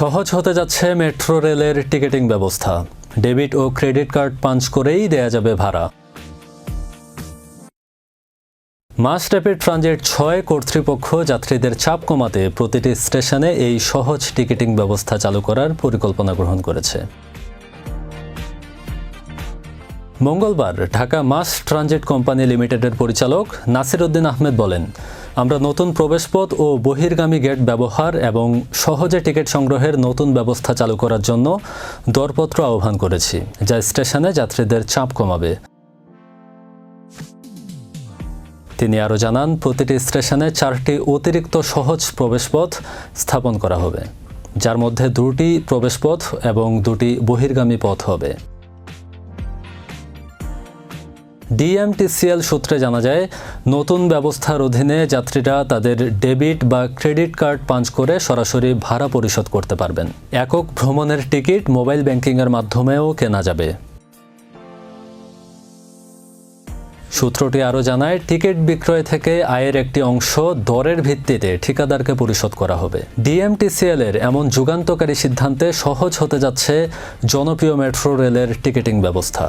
সহজ হতে যাচ্ছে মেট্রো রেলের টিকিটিং ব্যবস্থা। ডেবিট ও ক্রেডিট কার্ড পাঞ্চ করেই দেয়া যাবে ভাড়া। মাস র্যাপিড ট্রানজিট ৬ কর্তৃপক্ষ যাত্রীদের চাপ কমাতে প্রতিটি স্টেশনে এই সহজ টিকিটিং ব্যবস্থা চালু করার পরিকল্পনা গ্রহণ করেছে। মঙ্গলবার ঢাকা মাস ট্রানজিট কোম্পানি লিমিটেডের পরিচালক নাসির উদ্দিন আহমেদ বলেন, আমরা নতুন প্রবেশপথ ও বহির্গামী গেট ব্যবহার এবং সহজে টিকিট সংগ্রহের নতুন ব্যবস্থা চালু করার জন্য দরপত্র আহ্বান করেছি, যা স্টেশনে যাত্রীদের চাপ কমাবে। তিনি আরও জানান, প্রতিটি স্টেশনে 4টি অতিরিক্ত সহজ প্রবেশপথ স্থাপন করা হবে, যার মধ্যে 2টি প্রবেশপথ এবং 2টি বহির্গামী পথ হবে। ডিএমটিসিএল সূত্রে জানা যায়, নতুন ব্যবস্থার অধীনে যাত্রীরা তাদের ডেবিট বা ক্রেডিট কার্ড পাঞ্চ করে সরাসরি ভাড়া পরিশোধ করতে পারবেন। একক ভ্রমণের টিকিট মোবাইল ব্যাংকিংয়ের মাধ্যমেও কেনা যাবে। সূত্রটি আরও জানায়, টিকিট বিক্রয় থেকে আয়ের একটি অংশ দরের ভিত্তিতে ঠিকাদারকে পরিশোধ করা হবে। ডিএমটিসিএল এর এমন যুগান্তকারী সিদ্ধান্তে সহজ হতে যাচ্ছে জনপ্রিয় মেট্রো রেলের টিকিটিং ব্যবস্থা।